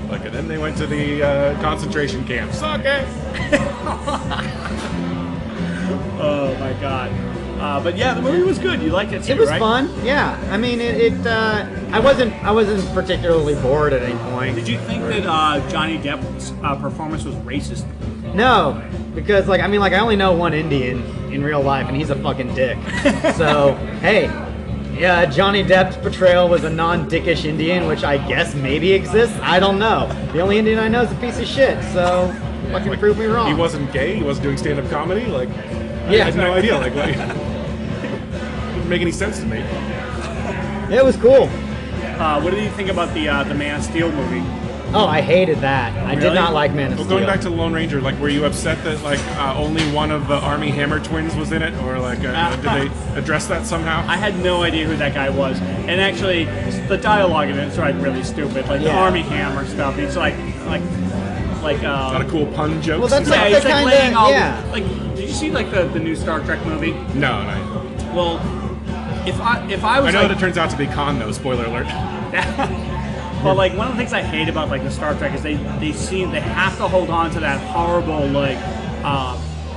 like, and then they went to the concentration camps. Okay. Oh my god. But yeah, the movie was good. You liked it too, It was right? fun, yeah. I mean, I wasn't particularly bored at any point. Did you think that Johnny Depp's performance was racist? No, because I only know one Indian in real life, and he's a fucking dick. So hey, yeah, Johnny Depp's portrayal was a non-dickish Indian, which I guess maybe exists. I don't know. The only Indian I know is a piece of shit. So fucking prove me wrong. He wasn't gay. He wasn't doing stand-up comedy. Like, Yeah. I had no idea. Like didn't make any sense to me. It was cool. What did you think about the Man of Steel movie? Oh, I hated that. I did Really? not like Man of Well, Steel. going back to the Lone Ranger, like, were you upset that like only one of the Army Hammer twins was in it, or like did they address that somehow? I had no idea who that guy was, and actually, the dialogue in it is like really stupid. Like the Yeah. Army Hammer stuff. It's like A lot of cool pun jokes. Well, that's and yeah, like it's the like kinda- laying all yeah. like. Did you see like the new Star Trek movie? stuff. No. Well, if I I was know like, that it turns out to be Khan, though. Spoiler alert. well, like one of the things I hate about like the Star Trek is they have to hold on to that horrible like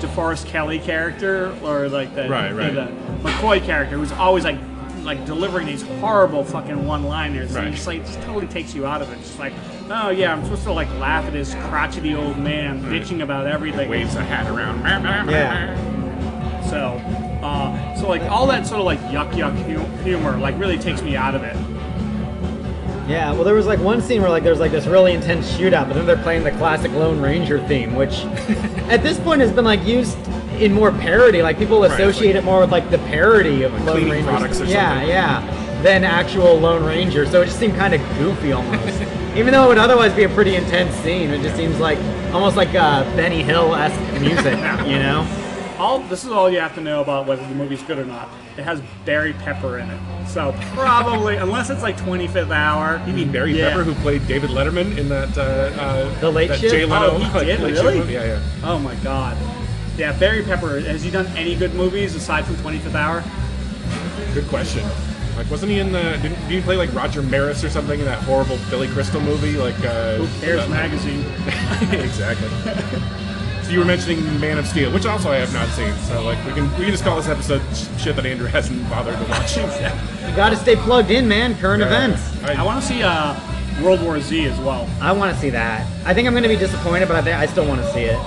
DeForest Kelly character or like the Right. the McCoy character who's always like delivering these horrible fucking one-liners, and Right. it's like it just totally takes you out of it. It's just like, oh yeah, I'm supposed to like laugh at this crotchety old man bitching about everything. Waves a hat around. Yeah. So So like all that sort of like yuck humor like really takes me out of it. Yeah, well, there was like one scene where like there's like this really intense shootout, but then they're playing the classic Lone Ranger theme, which at this point has been like used in more parody. Like people associate it more with like the parody of Lone cleaning Ranger. products or yeah, something. yeah, than actual Lone Ranger. So it just seemed kind of goofy almost, even though it would otherwise be a pretty intense scene. It just seems like almost like Benny Hill-esque music, you know? This is all you have to know about whether the movie's good or not. It has Barry Pepper in it. So probably, unless it's like 25th Hour. You mean Barry Yeah. Pepper, who played David Letterman in that The Late that Shift? Jay Leno Oh, he like, did? Late Really? Shift movie? Yeah, yeah. Oh my God. Yeah, Barry Pepper. Has he done any good movies aside from 25th Hour? Good question. Like, wasn't he in the? Didn't he play like Roger Maris or something in that horrible Billy Crystal movie? Like, Who Cares magazine. exactly. So you were mentioning Man of Steel, which also I have not seen. So like, we can just call this episode shit that Andrew hasn't bothered to watch. You got to stay plugged in, man. Current events. I want to see World War Z as well. I want to see that. I think I'm going to be disappointed, but I still want to see it.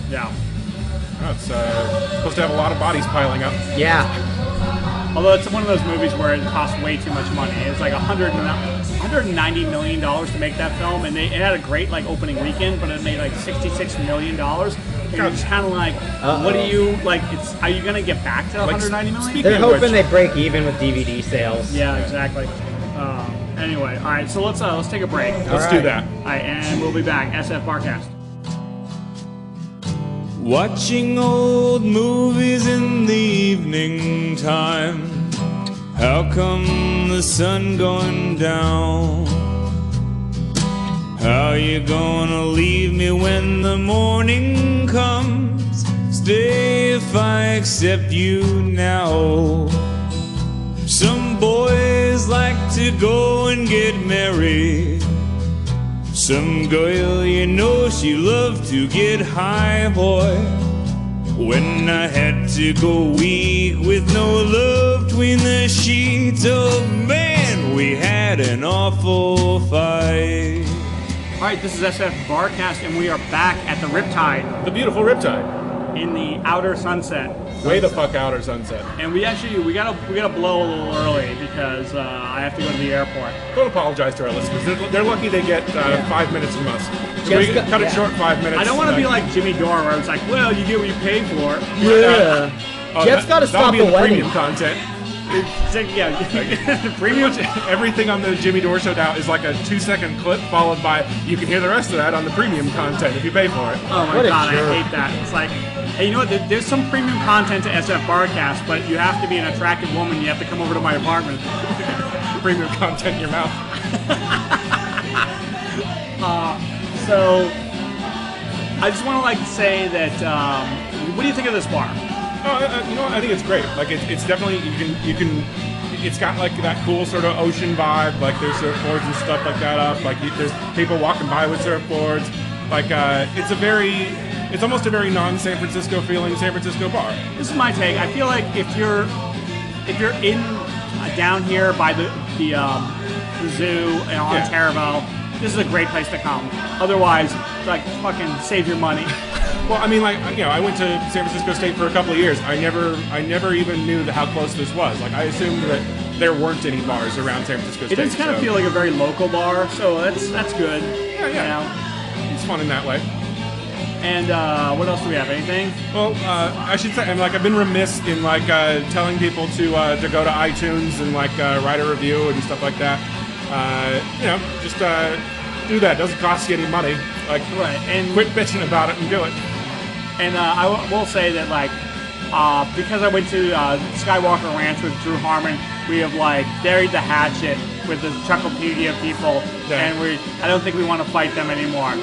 Yeah. Oh, it's supposed to have a lot of bodies piling up. Yeah. Although it's one of those movies where it costs way too much money. It's like $190 million to make that film, and it had a great like opening weekend, but it made like $66 million. And you're just kind of like, what do you like? Are you gonna get back to 190 million? speaking They're of hoping which- they break even with DVD sales. Yeah, exactly. Anyway, all right. So let's take a break. Let's do that. All right, and we'll be back. SF Barkast. Watching old movies in the evening time. How come the sun going down? How you gonna leave me when the morning comes? Stay if I accept you now. Some boys like to go and get married. Some girl, you know, she loved to get high, boy. When I had to go weak with no love between the sheets, oh man, we had an awful fight. All right, this is SF Barkast, and we are back at the Riptide The beautiful Riptide. in the outer sunset. Way the fuck out or sunset. And we gotta blow a little early because I have to go to the airport. Don't apologize to our listeners. They're lucky they get 5 minutes from us. So we cut it short 5 minutes. I don't want to be like Jimmy Dore, where it's like, well, you get what you pay for. Yeah. Oh, Jeff's got to that'll stop be the in the wedding. premium content. It's like, yeah, the Pretty premium. much everything on the Jimmy Dore show now is like a 2-second clip followed by you can hear the rest of that on the premium content if you pay for it. Oh my What a God, I jerk. hate that. It's like, hey, you know what? There's some premium content to SF Barcast, but you have to be an attractive woman. You have to come over to my apartment. Premium content in your mouth. So, I just want to like say that. What do you think of this bar? Oh, you know what? I think it's great. Like it's definitely you can. It's got like that cool sort of ocean vibe. Like there's surfboards and stuff like that up. Like there's people walking by with surfboards. Like it's almost a very non-San Francisco feeling San Francisco bar. This is my take. I feel like if you're in down here by the zoo on Yeah. Taravel, this is a great place to come. Otherwise, like fucking save your money. Well, I mean, like I went to San Francisco State for a couple of years. I never even knew how close this was. Like I assumed that there weren't any bars around San Francisco It State. does kind of so feel like a very local bar, so that's good. Yeah. You know? it's fun in that way. And what else do we have? Anything? Well, I should say, I've been remiss in like telling people to go to iTunes and like write a review and stuff like that. Just do that. It doesn't cost you any money. Like, Right, and quit bitching about it and do it. And will say that, like, because I went to Skywalker Ranch with Drew Harmon, we have, like, buried the hatchet with the Chucklepedia people, Yeah. and I don't think we want to fight them anymore.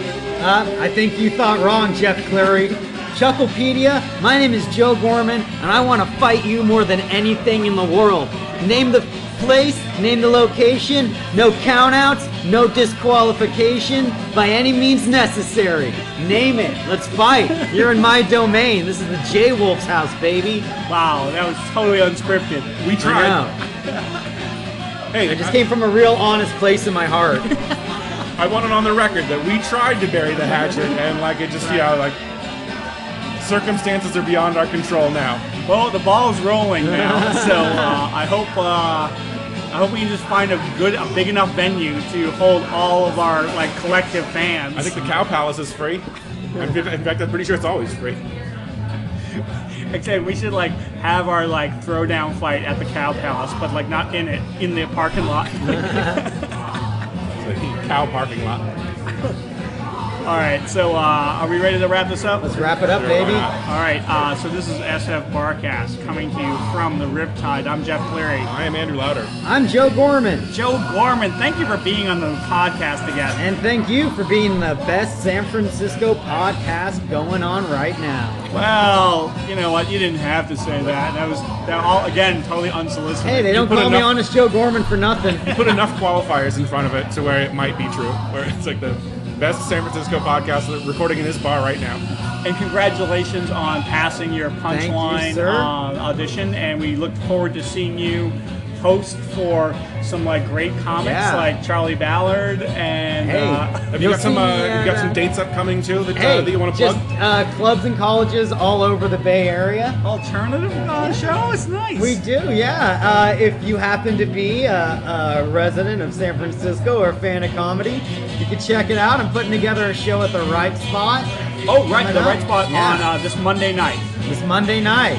I think you thought wrong, Jeff Cleary. Chucklepedia, my name is Joe Gorman, and I want to fight you more than anything in the world. Name the place, name the location, no countouts, no disqualification, by any means necessary. Name it, let's fight. You're in my domain. This is the J-Wolf's house, baby. Wow, that was totally unscripted. We I tried. know. Hey, I just came from a real honest place in my heart. I want it on the record that we tried to bury the hatchet, and like it just like circumstances are beyond our control now. Well, the ball's rolling now, so I hope we can just find a big enough venue to hold all of our like collective fans. I think the Cow Palace is free. In fact, I'm pretty sure it's always free. Except we should like have our like throwdown fight at the Cow Palace, but like not in the parking lot. It's a cow parking lot. All right, so are we ready to wrap this up? Let's wrap it up, baby. All right, so this is SFBarkast coming to you from the Riptide. I'm Jeff Cleary. I am Andrew Lauder. I'm Joe Gorman. Joe Gorman, thank you for being on the podcast again. And thank you for being the best San Francisco podcast going on right now. Well, you know what? You didn't have to say that. That all again totally unsolicited. Hey, they don't call me Honest Joe Gorman for nothing. You put enough qualifiers in front of it to where it might be true. Where it's like the best San Francisco podcast recording in this bar right now. And congratulations on passing your punchline audition. And we look forward to seeing you host for some like great comics like Charlie Ballard and. Have you got some dates upcoming too that you want to plug? Just clubs and colleges all over the Bay Area. Alternative show? It's nice. We do, yeah. If you happen to be a resident of San Francisco or a fan of comedy, you can check it out. I'm putting together a show at the Right Spot. Oh, right, the Right Spot on this Monday night. This Monday night.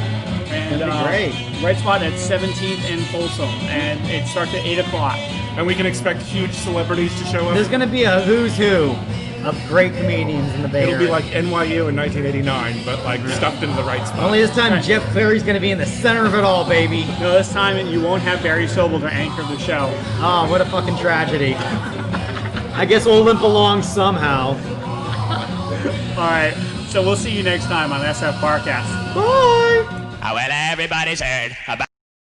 And it'll be great. Right Spot at 17th and Folsom, and it starts at 8 o'clock. And we can expect huge celebrities to show up. There's going to be a who's who of great comedians in the Bay Area. It'll be like NYU in 1989, but like stuffed into the right spot. Only this time Jeff Cleary's going to be in the center of it all, baby. No, this time you won't have Barry Sobel to anchor the show. Oh, what a fucking tragedy. I guess we'll limp along somehow. All right, so we'll see you next time on SF Barkast. Bye! Well, everybody's heard about